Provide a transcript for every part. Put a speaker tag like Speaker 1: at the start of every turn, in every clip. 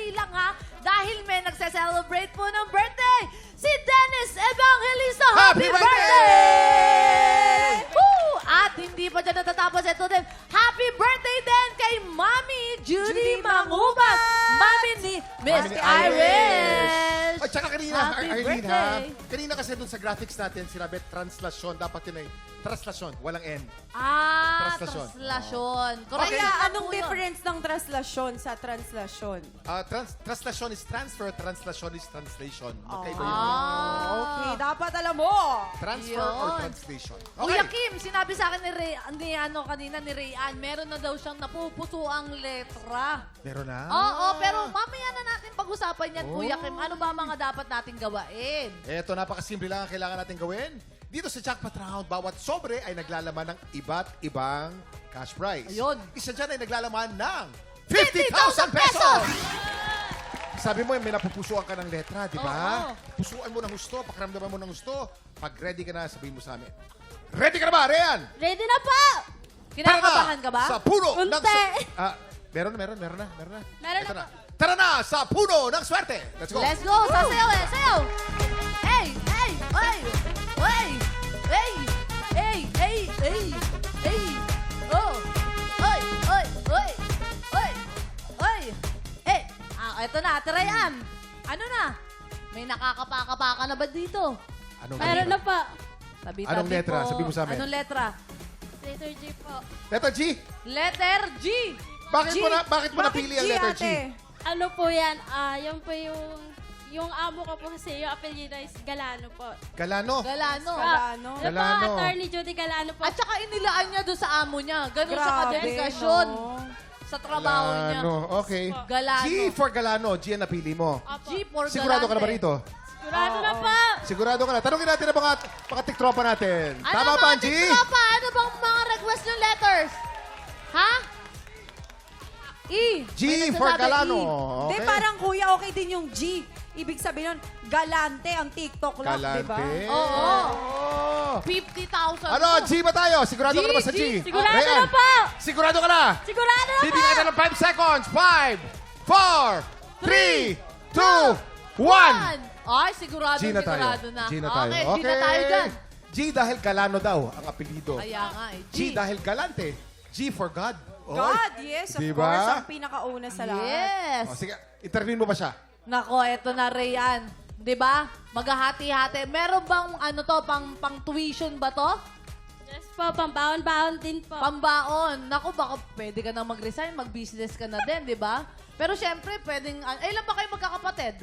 Speaker 1: Sandali lang ha. Dahil may nagse-celebrate po ng birthday. Si Dennis Evangelista. Happy birthday! Woo! At hindi pa dyan natatapos. Ito din. Happy birthday din kay Mami Judy Mangubat. Mami ni Miss Irish.
Speaker 2: At saka kanina,
Speaker 1: Happy
Speaker 2: Arlene
Speaker 1: birthday.
Speaker 2: ha. Kanina kasi dun sa graphics natin, sinabi translasyon. Dapat yun ay translasyon. Walang N. Translasyon.
Speaker 1: Translasyon. Correct.
Speaker 3: Kaya
Speaker 1: Tama
Speaker 3: anong
Speaker 1: po yun.
Speaker 3: difference ng translasyon sa translasyon?
Speaker 2: Translasyon is transfer, translasyon is translation. Magkaiba yun.
Speaker 3: Okay, dapat alam mo.
Speaker 2: Transfer or
Speaker 1: Yun.
Speaker 2: translation.
Speaker 1: Kuya Kim, sinabi sa akin kanina ni Rayan, meron na daw siyang napupuso ang letra.
Speaker 2: Meron na?
Speaker 1: Oo, pero mamaya na natin pag-usapan yan,
Speaker 2: Oh.
Speaker 1: Kuya Kim. Ano ba mga dapat nating gawain?
Speaker 2: Eto, napakasimple lang ang kailangan natin gawin. Dito sa Jackpot Round, bawat sobre ay naglalaman ng iba't ibang cash prize.
Speaker 1: Ayun.
Speaker 2: Isa dyan ay naglalaman ng 50,000 pesos! Sabi mo, may napupusuan ka ng letra, di ba?
Speaker 1: Oo.
Speaker 2: Pusuan mo ng gusto, pakiramdaman mo ng gusto. Pag ready ka na, sabihin mo sa amin. Ready ka na ba, Ryan?
Speaker 1: Ready na po! Kinakabahan ka ba?
Speaker 2: Sa puno ng...
Speaker 3: Unti.
Speaker 2: Meron na.
Speaker 3: Meron
Speaker 2: Ito
Speaker 3: na
Speaker 2: Tara na sa puno ng swerte. Let's go.
Speaker 1: Let's go! Sasayaw eh! Sayaw! Hey! Hey! Hey! Hey! Hey! Hey! Hey! Hey! Hey! Oh! Oy! Oy! Oy! Oy! Oy! Hey! Eto na, Tirayan. Ano na? May nakakapaka-paka na ba dito?
Speaker 2: Anong
Speaker 4: Meron na po.
Speaker 1: Tabi-tabi
Speaker 2: Anong letra?
Speaker 1: po.
Speaker 2: Sabi mo sa amin.
Speaker 1: Anong letra?
Speaker 4: Letter G po.
Speaker 2: Letter G.
Speaker 1: Letter G!
Speaker 2: Bakit mo napili ang letter G?
Speaker 4: Ano po yan? Yung po yung amo ko po kasi, yung apelyido is Galano po.
Speaker 2: Galano.
Speaker 1: Galano.
Speaker 3: Galano.
Speaker 4: Ano po,
Speaker 2: Galano.
Speaker 4: Attorney Judy Galano po.
Speaker 1: At saka inilaan niya doon sa amo niya. Ganun siya
Speaker 3: Grabe,
Speaker 1: kadedikasyon
Speaker 3: no?
Speaker 1: sa trabaho niya.
Speaker 2: Galano. Okay.
Speaker 1: Galano.
Speaker 2: G for Galano. G ang napili mo.
Speaker 4: Opo.
Speaker 1: G for
Speaker 2: Sigurado ka na ba
Speaker 1: Galante.
Speaker 2: rito?
Speaker 4: Sigurado na po.
Speaker 2: Sigurado ka na. Tanungin natin ang mga tiktropa natin.
Speaker 1: Ano
Speaker 2: Tama
Speaker 1: mga
Speaker 2: ba, G?
Speaker 1: tiktropa? Ano bang mga request yung letters? Ha? E.
Speaker 2: G
Speaker 1: May
Speaker 2: for
Speaker 1: nagsasabi
Speaker 2: Galano.
Speaker 1: E.
Speaker 3: Di,
Speaker 2: Okay.
Speaker 3: parang kuya, okay din yung G. Ibig sabihin nun, galante ang TikTok lang, di ba?
Speaker 2: Galante.
Speaker 1: Oo.
Speaker 2: Oo.
Speaker 1: 50,000.
Speaker 2: Ano, G ba tayo? Sigurado ka na ba sa G?
Speaker 4: Sigurado
Speaker 2: Ryan,
Speaker 4: na po.
Speaker 2: Sigurado ka na?
Speaker 4: Sigurado na po.
Speaker 2: Bibigyan ka ng 5 seconds. 5, 4, 3, 2, 1.
Speaker 1: Ay, sigurado,
Speaker 2: G na tayo.
Speaker 1: sigurado na.
Speaker 2: G na tayo.
Speaker 1: Okay, G na tayo dyan.
Speaker 2: G dahil Galano daw ang apelido.
Speaker 1: Kaya nga eh.
Speaker 2: G dahil Galante. G for God. Oy.
Speaker 3: God, yes, of
Speaker 2: Diba?
Speaker 3: course. Ang pinakauna sa lahat.
Speaker 1: Yes.
Speaker 2: O, sige, interview mo ba siya?
Speaker 1: Nako, eto na, Rayan. 'Di ba? Maghahati-hati. Meron bang ano to, pang tuition ba to?
Speaker 4: Yes po, pambaon-baon din po.
Speaker 1: Pambaon. Nako, baka pwede ka na mag-resign, mag-business ka na din, 'di ba? Pero syempre, pwedeng... ilan ba kayo magkakapatid?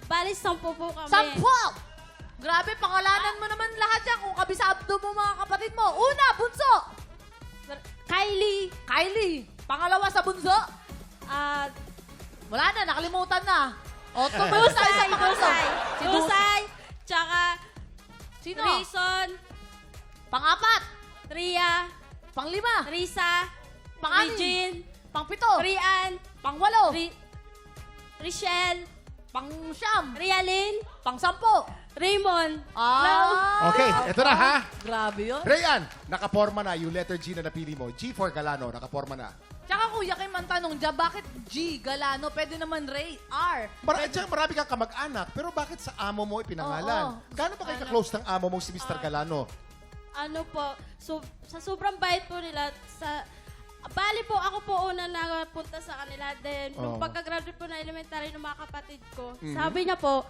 Speaker 4: Bali, 10 po kami.
Speaker 1: 10! Grabe, pangalanan mo naman lahat yan kung kabisado mo mga kapatid mo. Una, bunso!
Speaker 4: Kylie.
Speaker 1: Kylie. Pangalawa sa bunso?
Speaker 4: Ah,
Speaker 1: Wala na, nakalimutan na. O,
Speaker 4: Dusay.
Speaker 1: tumusay sa pangatlo.
Speaker 4: Dusay.
Speaker 1: Si
Speaker 4: Dusay. Tsaka,
Speaker 1: Sino?
Speaker 4: Rison.
Speaker 1: Pang-apat.
Speaker 4: Tria.
Speaker 1: Pang-lima.
Speaker 4: Risa.
Speaker 1: Pang-anim.
Speaker 4: Regine.
Speaker 1: Pang-pito.
Speaker 4: Rian.
Speaker 1: Pang-walo.
Speaker 4: Richelle.
Speaker 1: Pang-siyam.
Speaker 4: Rialin.
Speaker 1: Pang-sampo.
Speaker 4: Raymond.
Speaker 1: Ah.
Speaker 2: Okay, eto na ha.
Speaker 1: Grabe yun.
Speaker 2: Rayan, nakaporma na yung letter G na napili mo. G for Galano, nakaporma na.
Speaker 1: Tsaka Kuya Kim, ang tanong dyan, bakit G, Galano? Pwede naman Ray, R.
Speaker 2: Marami kang kamag-anak, pero bakit sa amo mo ipinangalan?
Speaker 1: Oo.
Speaker 2: Gaano ba kayo ka-close ng amo mo si Mr. Galano?
Speaker 4: Ano po, sa sobrang bait po nila, bali po, ako po una napunta sa kanila. Then, nung
Speaker 2: Oo.
Speaker 4: pagka-graduate po na elementary ng mga kapatid ko,
Speaker 2: Mhm.
Speaker 4: sabi niya po,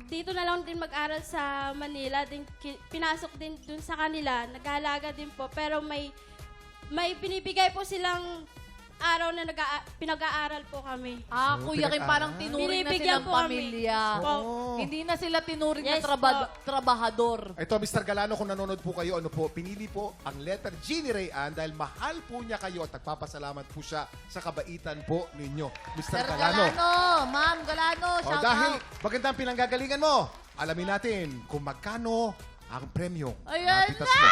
Speaker 4: dito na lang din mag-aral sa Manila. Din, pinasok din dun sa kanila, nag-aalaga din po. Pero may binibigay po silang araw na pinag-aaral po kami.
Speaker 1: Ah,
Speaker 2: So,
Speaker 1: Kuya Kim,
Speaker 2: pinag-aral?
Speaker 1: parang tinuring na
Speaker 4: Binibigyan
Speaker 1: silang
Speaker 4: po kami.
Speaker 1: pamilya.
Speaker 2: Oo.
Speaker 1: Hindi na sila tinuring na
Speaker 4: Yes po.
Speaker 1: trabahador.
Speaker 2: Ito, Mr. Galano, kung nanonood po kayo, ano po, pinili po ang letter G ni Rayan dahil mahal po niya kayo at nagpapasalamat po siya sa kabaitan po ninyo. Mr.
Speaker 1: Sir
Speaker 2: Galano.
Speaker 1: Galano, Ma'am Galano,
Speaker 2: O,
Speaker 1: shout
Speaker 2: dahil
Speaker 1: out.
Speaker 2: magandang pinanggagalingan mo, alamin natin kung magkano ang premyo
Speaker 1: Ayan
Speaker 2: pitas
Speaker 1: na!
Speaker 2: mo.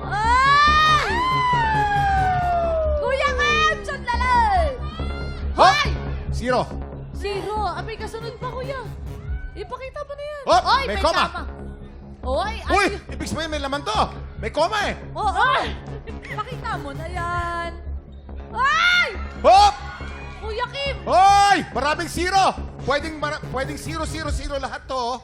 Speaker 1: Ay! Kuya Kim, sandali!
Speaker 2: Hoy! Zero.
Speaker 1: Zero. May kasunod pa, Kuya. Ipakita mo na yan.
Speaker 2: Hop!
Speaker 1: Oy,
Speaker 2: May koma.
Speaker 1: Oy,
Speaker 2: Uy! Ibig sabihin may laman to. May koma eh.
Speaker 1: Oo. Pakita mo na yan. Ay!
Speaker 2: Hop!
Speaker 1: Kuya Kim!
Speaker 2: Hoy! Maraming zero. Pwedeng 0, 0, 0 lahat to. Oh.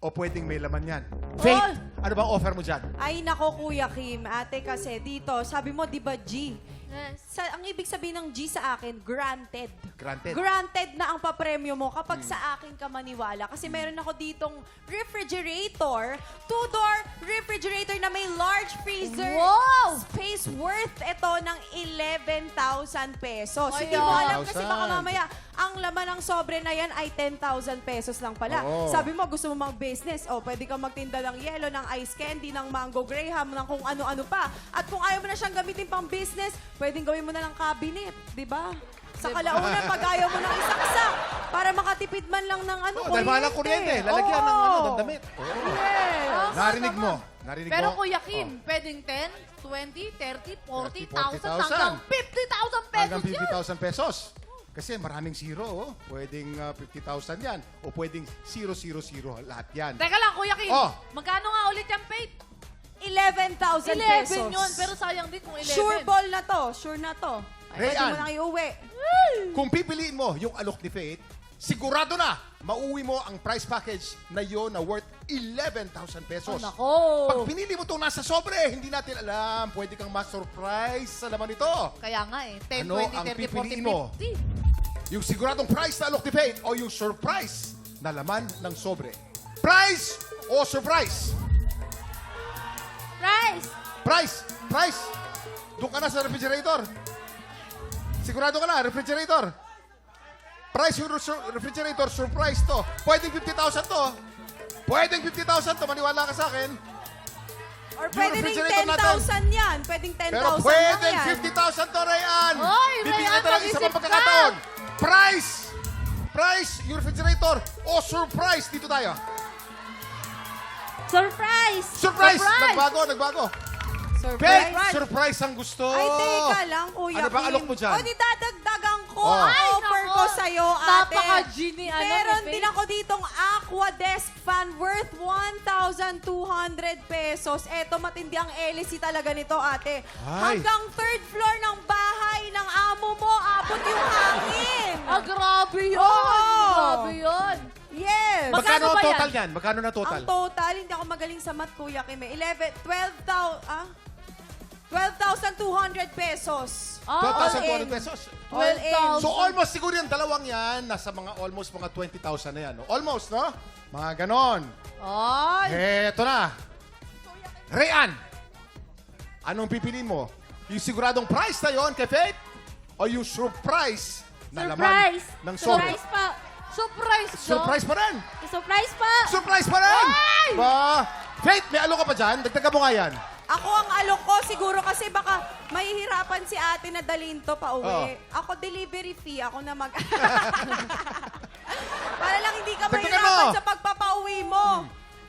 Speaker 2: O pwedeng may laman yan. Faith, ano bang offer mo dyan?
Speaker 3: Ay, nako, Kuya Kim. Ate, kasi dito, sabi mo, di ba, G?
Speaker 4: Yes.
Speaker 3: Ang ibig sabihin ng G sa akin, granted.
Speaker 2: Granted.
Speaker 3: Granted na ang papremyo mo kapag sa akin ka maniwala. Kasi meron ako ditong refrigerator, 2-door refrigerator na may large freezer
Speaker 1: Wow!
Speaker 3: space worth ito ng 11,000 pesos.
Speaker 1: Ay,
Speaker 3: Hindi mo alam
Speaker 2: 11,000.
Speaker 3: kasi baka mamaya ang laman ng sobre na yan ay 10,000 pesos lang pala.
Speaker 2: Oo.
Speaker 3: Sabi mo, gusto mo mag-business. O, pwede kang magtinda ng yelo, ng ice candy, ng mango graham, ng kung ano-ano pa. At kung ayaw mo na siyang gamitin pang business, pwedeng gawin mo na ng cabinet. Di ba? Sa kalaunan, pag ayaw mo ng isa-isa, para makatipid man lang ng ano,
Speaker 2: Dahil mahal ang kuryente. Lalagyan ng ano, ng damit.
Speaker 3: Yes.
Speaker 2: Narinig mo. Narinig
Speaker 1: Pero
Speaker 2: mo.
Speaker 1: Kuya Kim,
Speaker 2: Oh.
Speaker 1: pwedeng 10, 20, 30, 40,000
Speaker 2: 40,000.
Speaker 1: hanggang 50,000 pesos
Speaker 2: Hanggang
Speaker 1: yan.
Speaker 2: 50,000 pesos. Kasi maraming zero, oh. Pwedeng 50,000 yan. O pwedeng 0, 0, 0 lahat yan.
Speaker 1: Teka lang, Kuya Kim.
Speaker 2: Oh.
Speaker 1: Magkano nga ulit yung Faith?
Speaker 3: 11,000
Speaker 1: 11
Speaker 3: pesos.
Speaker 1: yun, pero sayang din kung 11.
Speaker 3: Sure ball na to. Sure na to. Ay, pwede
Speaker 2: Rayan.
Speaker 3: mo nang iuwi.
Speaker 2: Kung pipiliin mo yung alok ni Faith, sigurado na mauwi mo ang price package na yon na worth 11,000 pesos.
Speaker 1: Nako.
Speaker 2: Pag pinili mo itong nasa sobre, hindi natin alam. Pwede kang ma-surprise sa laman nito.
Speaker 1: Kaya nga eh. 10,
Speaker 2: Ano
Speaker 1: 20,
Speaker 2: ang
Speaker 1: 30, 40,
Speaker 2: pipiliin mo?
Speaker 1: 50.
Speaker 2: Yung siguradong price na alok ni Faith o yung surprise na laman ng sobre. Price o surprise?
Speaker 4: Price!
Speaker 2: Price! Price! Doon ka na sa refrigerator. Sigurado ka na, refrigerator. Price yung refrigerator, surprise to. Pwedeng 50,000 to. Pwedeng 50,000 to, maniwala ka sa akin.
Speaker 3: Or
Speaker 2: Yung
Speaker 3: pwede rin
Speaker 2: refrigerator
Speaker 3: 10,000 yan. Pwedeng 10,000
Speaker 2: Pero
Speaker 3: lang
Speaker 2: pwedeng
Speaker 3: yan.
Speaker 2: 50,000 to, Rayan.
Speaker 1: Oy,
Speaker 2: Bibigyan
Speaker 1: Rayan,
Speaker 2: kita ng isa
Speaker 1: mag-isip
Speaker 2: pang pagkakataon. Price! Price, yung refrigerator o surprise. Dito tayo.
Speaker 4: Surprise!
Speaker 2: Surprise!
Speaker 1: Surprise!
Speaker 2: Nagbago.
Speaker 3: Surprise.
Speaker 2: Faith, surprise ang gusto.
Speaker 3: Ay, teka lang, Kuya
Speaker 2: Ano ba
Speaker 3: Kim.
Speaker 2: alok mo dyan?
Speaker 3: O, di dadagdagan ko
Speaker 2: Oh.
Speaker 3: ang
Speaker 1: Ay,
Speaker 3: offer
Speaker 1: nako.
Speaker 3: ko sa'yo, ate.
Speaker 1: Napaka-genie, ano,
Speaker 3: Meron
Speaker 1: ni
Speaker 3: din
Speaker 1: Faith.
Speaker 3: ako ditong Aqua Desk fan worth 1,200 pesos. Eto, matindi ang LC talaga nito, ate.
Speaker 2: Ay.
Speaker 3: Hanggang third floor ng bahay ng amo mo, abot yung hangin.
Speaker 1: Ah, grabe yun.
Speaker 3: Oo.
Speaker 1: Grabe yun.
Speaker 3: Yes.
Speaker 2: Magkano
Speaker 1: Magkano
Speaker 2: ang
Speaker 1: ba yan?
Speaker 2: total yan? Magkano na total?
Speaker 3: Ang total, hindi ako magaling sa math, Kuya Kim. 12,200 pesos.
Speaker 2: 12,200
Speaker 3: all in.
Speaker 2: pesos.
Speaker 3: All in.
Speaker 2: So almost siguro yung dalawang yan, nasa mga almost mga 20,000 na yan. No? Almost, no? Mga ganon.
Speaker 1: Ay.
Speaker 2: Eto na. Rayan, anong pipiliin mo? Yung siguradong price na yon kay Faith? O yung surprise na
Speaker 4: Surprise!
Speaker 2: laman ng sobre?
Speaker 4: Surprise pa!
Speaker 1: Surprise, no?
Speaker 2: Surprise pa rin!
Speaker 4: Surprise pa!
Speaker 2: Surprise pa rin!
Speaker 1: Ay!
Speaker 2: Ba? Faith, may alok ka pa dyan? Dagdagan mo nga yan.
Speaker 3: Ako ang alok ko siguro kasi baka mahihirapan si ate na dalhin to pa uwi. Ako delivery fee, ako na mag... Para lang hindi ka
Speaker 2: Dagdagan
Speaker 3: mahirapan
Speaker 2: mo.
Speaker 3: sa pagpapauwi mo.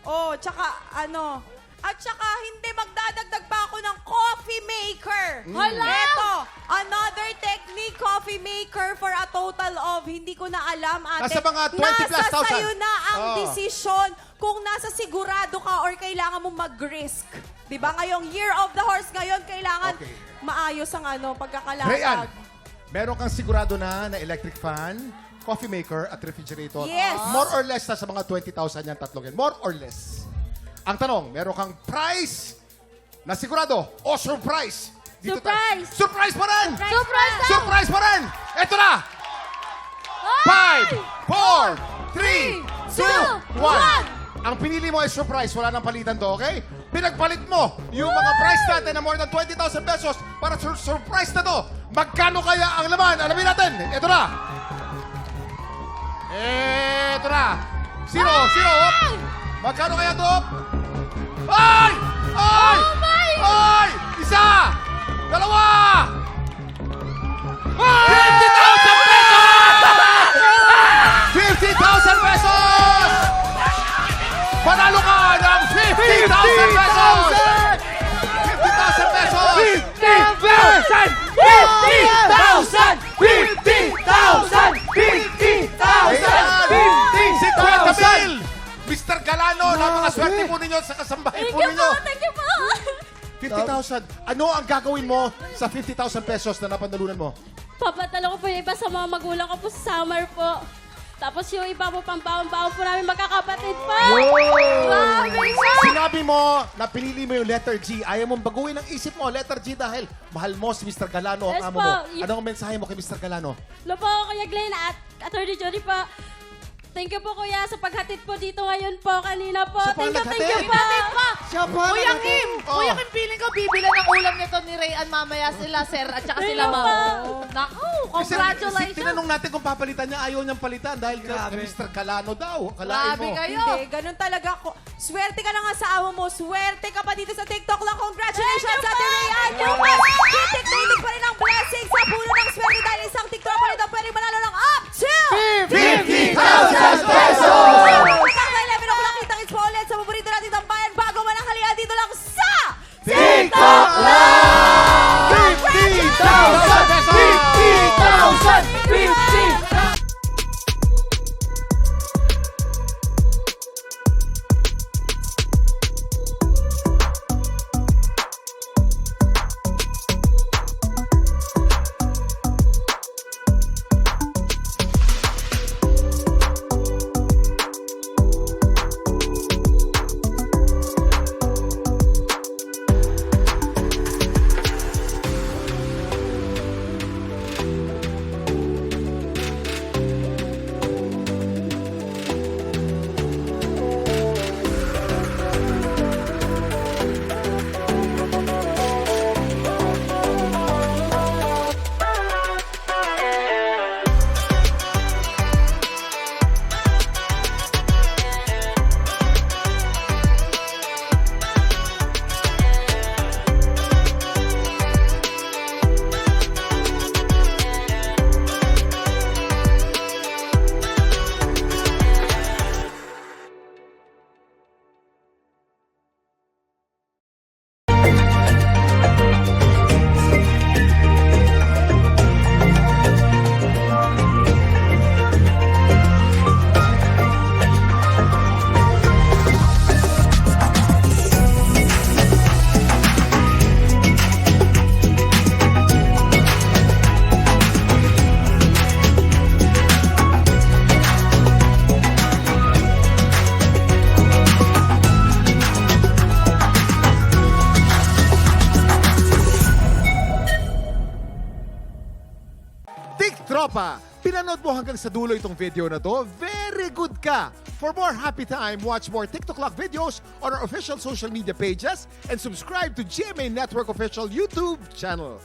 Speaker 3: Oh, tsaka ano... At tsaka hindi magdadagdag pa ako ng coffee maker.
Speaker 1: Hala!
Speaker 3: Ito, another technique coffee maker for a total of, hindi ko na alam, ate.
Speaker 2: Nasa mga 20 plus
Speaker 3: Nasa
Speaker 2: thousand.
Speaker 3: sa'yo na ang
Speaker 2: Oh.
Speaker 3: desisyon kung nasa sigurado ka or kailangan mo mag-risk. Di ba? Ngayong Year of the Horse ngayon, kailangan
Speaker 2: Okay.
Speaker 3: maayos ang
Speaker 2: Rayan,
Speaker 3: pagkakalatag.
Speaker 2: meron kang sigurado na electric fan, coffee maker, at refrigerator.
Speaker 3: Yes.
Speaker 2: More or less, nasa mga 20,000 yan, tatlong yan. More or less. Ang tanong, meron kang price na sigurado o surprise?
Speaker 4: Surprise!
Speaker 2: Surprise pa rin!
Speaker 1: Surprise daw!
Speaker 2: Surprise pa rin! Ito na! 5, 4, 3, 2, 1. Ang pinili mo ay surprise. Wala nang palitan to, okay? Pinagpalit mo yung mga price natin na more than 20,000 pesos para surprise na to. Magkano kaya ang laman? Alamin natin. Ito na. Ito na. Zero. Magkano kaya to? Ay! Ay!
Speaker 1: Oh my!
Speaker 2: Ay! Isa! Dalawa! 50,000 pesos! Panalo ka ng 50,000 pesos! 50,000 pesos! 50,000! 50,000! Mr. Galano, napakaswerte po ninyo sa kasambahay po ninyo.
Speaker 4: Thank you po!
Speaker 2: 50,000. Ano ang gagawin mo sa 50,000 pesos na napanalunan mo?
Speaker 4: Papatalo ko po yung iba sa mga magulang ko po sa summer po. Tapos yung iba po pambaon-baon po namin magkakapatid po.
Speaker 2: Sinabi mo na pinili mo yung letter G. Ayaw mong baguhin ang isip mo, letter G, dahil mahal mo si Mr. Galano ang
Speaker 4: Yes
Speaker 2: amo
Speaker 4: po.
Speaker 2: mo. Ano ang mensahe mo kay Mr. Galano?
Speaker 4: Hello po, Kuya Glenn at Attorney Jody po. Thank you po, Kuya, sa paghatid po dito ngayon po, kanina po.
Speaker 2: Siya pa ang
Speaker 4: Thank you
Speaker 2: naghatid.
Speaker 4: po.
Speaker 5: Siya pa.
Speaker 1: Kuya Kim!
Speaker 2: Oh.
Speaker 1: Kuya Kim, feeling ko bibilan ng ulam nito ni Rayan mamaya sila, sir, at saka sila,
Speaker 4: Ayun
Speaker 1: ma'am.
Speaker 4: pa.
Speaker 1: Naku,
Speaker 2: Kasi
Speaker 1: congratulations!
Speaker 2: tinanong natin kung papalitan niya, ayaw niyang palitan dahil kay Mr. Galano daw. Kalain
Speaker 1: Grabe
Speaker 2: mo.
Speaker 1: kayo!
Speaker 3: Hindi, ganun talaga ako. Swerte ka na nga sa amo mo. Swerte ka pa dito sa TikTok lang. Congratulations sa Ate Rayan. Titik-titik pa rin ang blessing sa puno ng swerte dahil isang TikTok pa rin ang pwede manalo ng up to
Speaker 2: 50,000 pesos!
Speaker 3: Ang 11 ako nakita ng ulit sa paborito natin ng bayan bago mananghalian dito lang sa
Speaker 2: TikTok Live! 50,000 pesos! 50,000! Tropa, pinanood mo hanggang sa dulo itong video na to? Very good ka! For more happy time, watch more TikTok Lock videos on our official social media pages and subscribe to GMA Network official YouTube channel.